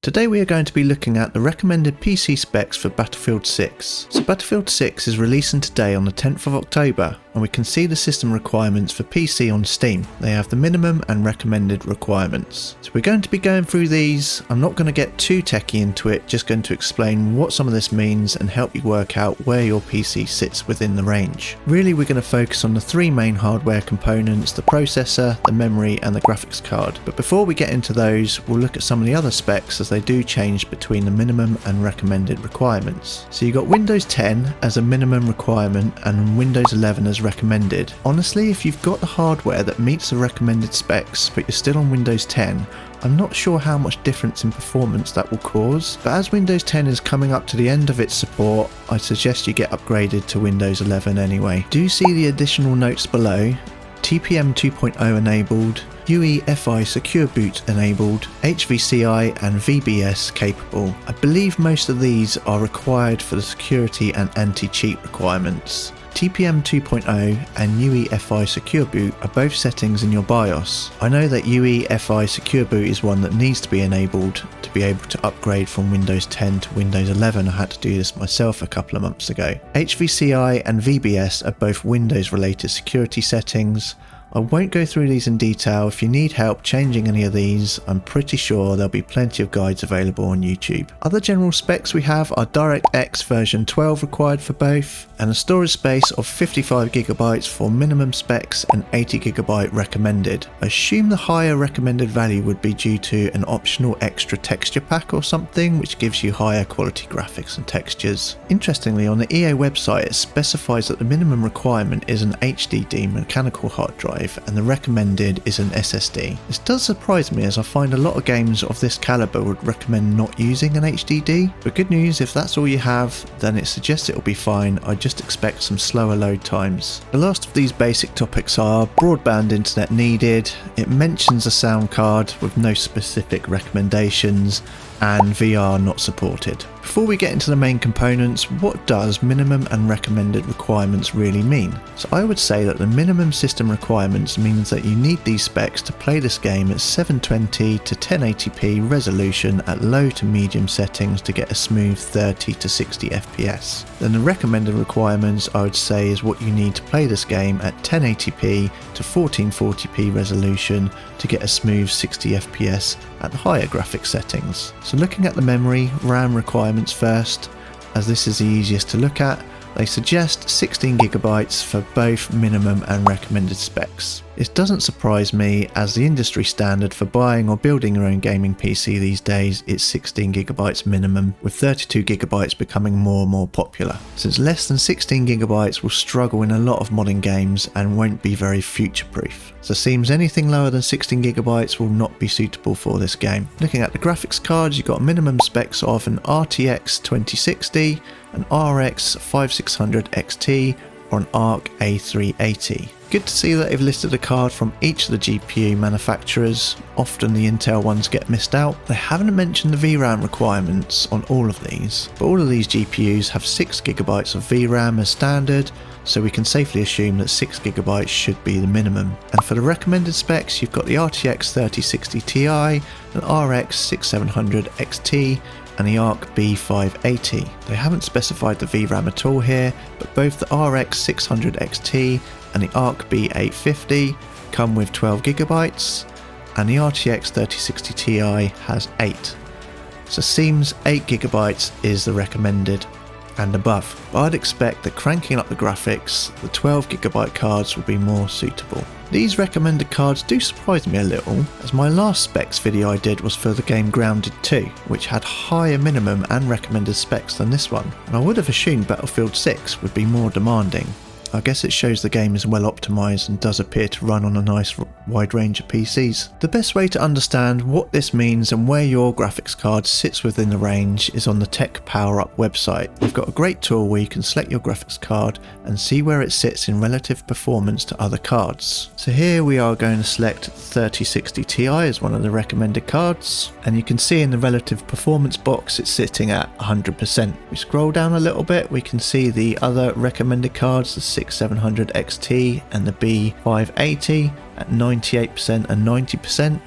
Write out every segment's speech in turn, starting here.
Today we are going to be looking at the recommended PC specs for Battlefield 6. So Battlefield 6 is releasing today on the 10th of October, and we can see the system requirements for PC on Steam. They have the minimum and recommended requirements. So we're going to be going through these. I'm not going to get too techie into it, just going to explain what some of this means and help you work out where your PC sits within the range. Really, we're going to focus on the three main hardware components: the processor, the memory and the graphics card. But before we get into those, we'll look at some of the other specs as they do change between the minimum and recommended requirements. So you've got Windows 10 as a minimum requirement and Windows 11 as recommended. Honestly, if you've got the hardware that meets the recommended specs but you're still on Windows 10, I'm not sure how much difference in performance that will cause, but as Windows 10 is coming up to the end of its support, I suggest you get upgraded to Windows 11 anyway. Do see the additional notes below: TPM 2.0 enabled, UEFI Secure Boot enabled, HVCI and VBS capable. I believe most of these are required for the security and anti-cheat requirements. TPM 2.0 and UEFI Secure Boot are both settings in your BIOS. I know that UEFI Secure Boot is one that needs to be enabled to be able to upgrade from Windows 10 to Windows 11. I had to do this myself a couple of months ago. HVCI and VBS are both Windows related security settings. I won't go through these in detail. If you need help changing any of these, I'm pretty sure there'll be plenty of guides available on YouTube. Other general specs we have are DirectX version 12 required for both, and a storage space of 55GB for minimum specs and 80GB recommended. I assume the higher recommended value would be due to an optional extra texture pack or something, which gives you higher quality graphics and textures. Interestingly, on the EA website it specifies that the minimum requirement is an HDD mechanical hard drive, and the recommended is an SSD. This does surprise me, as I find a lot of games of this caliber would recommend not using an HDD, but good news, if that's all you have, then it suggests it'll be fine. I just expect some slower load times. The last of these basic topics are broadband internet needed. It mentions a sound card with no specific recommendations, and VR not supported. Before we get into the main components, what does minimum and recommended requirements really mean? So I would say that the minimum system requirements means that you need these specs to play this game at 720 to 1080p resolution at low to medium settings to get a smooth 30 to 60 FPS. Then the recommended requirements I would say is what you need to play this game at 1080p to 1440p resolution to get a smooth 60 FPS at the higher graphics settings. So looking at the memory, RAM requirements first, as this is the easiest to look at, they suggest 16GB for both minimum and recommended specs. It doesn't surprise me, as the industry standard for buying or building your own gaming PC these days is 16GB minimum, with 32GB becoming more and more popular, since less than 16GB will struggle in a lot of modern games and won't be very future proof. So it seems anything lower than 16GB will not be suitable for this game. Looking at the graphics cards, you've got minimum specs of an RTX 2060, an RX 5600 XT or an ARC A380. Good to see that they've listed a card from each of the GPU manufacturers. Often the Intel ones get missed out. They haven't mentioned the VRAM requirements on all of these, but all of these GPUs have 6GB of VRAM as standard, so we can safely assume that 6GB should be the minimum. And for the recommended specs, you've got the RTX 3060 Ti, an RX 6700 XT and the ARC B580. They haven't specified the VRAM at all here, but both the RX 600 XT and the ARC B850 come with 12GB, and the RTX 3060 Ti has 8. So seems 8GB is the recommended and above, but I'd expect that cranking up the graphics, the 12GB cards will be more suitable. These recommended cards do surprise me a little, as my last specs video I did was for the game Grounded 2, which had higher minimum and recommended specs than this one, and I would have assumed Battlefield 6 would be more demanding. I guess it shows the game is well optimised and does appear to run on a nice wide range of PCs. The best way to understand what this means and where your graphics card sits within the range is on the Tech Power Up website. We've got a great tool where you can select your graphics card and see where it sits in relative performance to other cards. So here we are going to select 3060 Ti as one of the recommended cards, and you can see in the relative performance box it's sitting at 100%. We scroll down a little bit, we can see the other recommended cards, the 6700 XT and the B580 at 98% and 90%,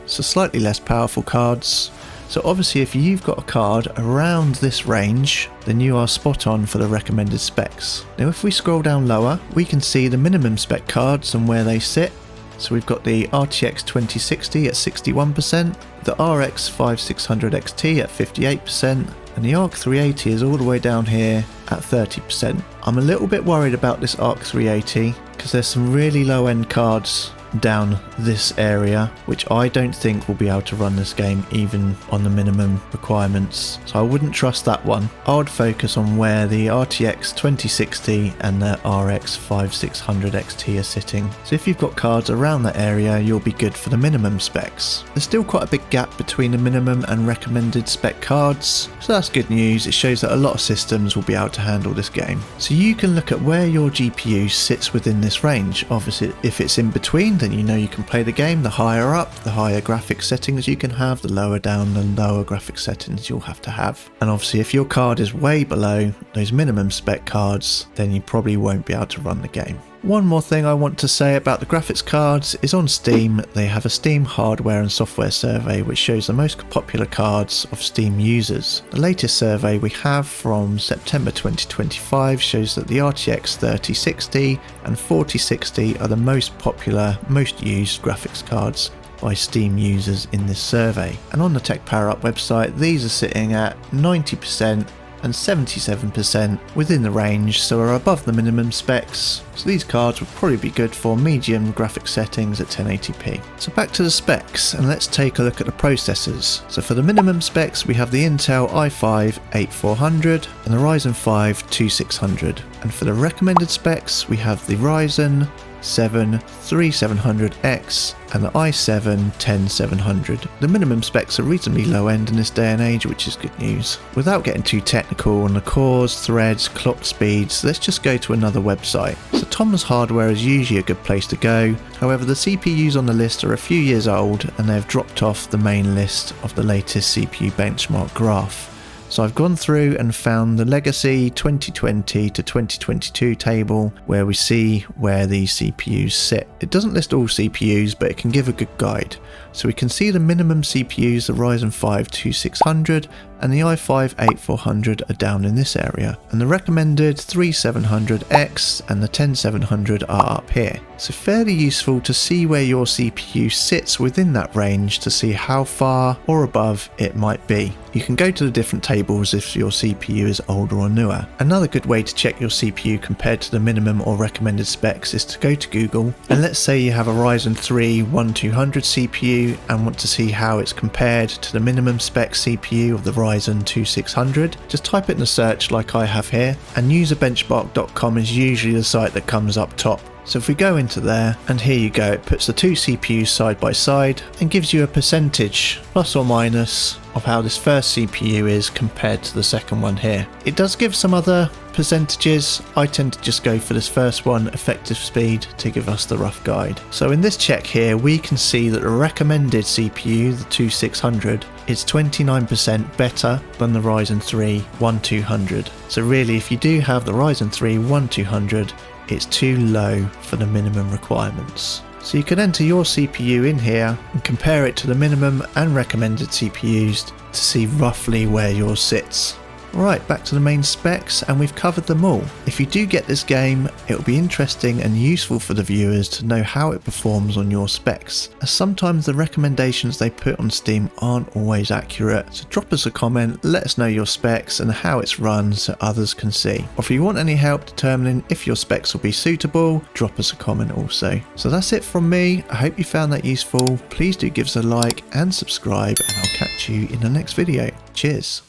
so slightly less powerful cards. So obviously if you've got a card around this range, then you are spot on for the recommended specs. Now if we scroll down lower, we can see the minimum spec cards and where they sit. So we've got the RTX 2060 at 61%, the RX 5600 XT at 58%, and the ARC 380 is all the way down here at 30%. I'm a little bit worried about this ARC 380 because there's some really low end cards down this area which I don't think will be able to run this game even on the minimum requirements, so I wouldn't trust that one. I would focus on where the RTX 2060 and the RX 5600 XT are sitting. So if you've got cards around that area, you'll be good for the minimum specs. There's still quite a big gap between the minimum and recommended spec cards, so that's good news. It shows that a lot of systems will be able to handle this game. So you can look at where your GPU sits within this range. Obviously if it's in between, then you know you can play the game. The higher up, the higher graphics settings you can have, the lower down, the lower graphics settings you'll have to have. And obviously if your card is way below those minimum spec cards, then you probably won't be able to run the game. One more thing I want to say about the graphics cards is on Steam, they have a Steam hardware and software survey which shows the most popular cards of Steam users. The latest survey we have from September 2025 shows that the RTX 3060 and 4060 are the most popular, most used graphics cards by Steam users in this survey. And on the Tech Power Up website, these are sitting at 90% and 77% within the range, so are above the minimum specs. So these cards would probably be good for medium graphic settings at 1080p. So back to the specs, and let's take a look at the processors. So for the minimum specs, we have the Intel i5-8400 and the Ryzen 5 2600. And for the recommended specs, we have the Ryzen 7 3700X and the i7 10700. The minimum specs are reasonably low end in this day and age, which is good news. Without getting too technical on the cores, threads, clock speeds, let's just go to another website. So Thomas Hardware is usually a good place to go. However, the CPUs on the list are a few years old and they've dropped off the main list of the latest CPU benchmark graph. So I've gone through and found the legacy 2020 to 2022 table where we see where these CPUs sit. It doesn't list all CPUs, but it can give a good guide. So we can see the minimum CPUs, the Ryzen 5 2600 and the i5-8400 are down in this area, and the recommended 3700X and the 10700 are up here. So fairly useful to see where your CPU sits within that range to see how far or above it might be. You can go to the different tables if your CPU is older or newer. Another good way to check your CPU compared to the minimum or recommended specs is to go to Google, and let's say you have a Ryzen 3 1200 CPU and want to see how it's compared to the minimum spec CPU of the Ryzen 2600. Just type it in the search like I have here, and userbenchmark.com is usually the site that comes up top. So if we go into there, and here you go, it puts the two CPUs side by side and gives you a percentage, plus or minus, of how this first CPU is compared to the second one here. It does give some other percentages. I tend to just go for this first one, effective speed, to give us the rough guide. So in this check here, we can see that the recommended CPU, the 2600, is 29% better than the Ryzen 3 1200. So really, if you do have the Ryzen 3 1200, it's too low for the minimum requirements. So you can enter your CPU in here and compare it to the minimum and recommended CPUs to see roughly where yours sits. Right, back to the main specs, and we've covered them all. If you do get this game, it will be interesting and useful for the viewers to know how it performs on your specs, as sometimes the recommendations they put on Steam aren't always accurate. So drop us a comment, let us know your specs and how it's run so others can see. Or if you want any help determining if your specs will be suitable, drop us a comment also. So that's it from me. I hope you found that useful. Please do give us a like and subscribe, and I'll catch you in the next video. Cheers.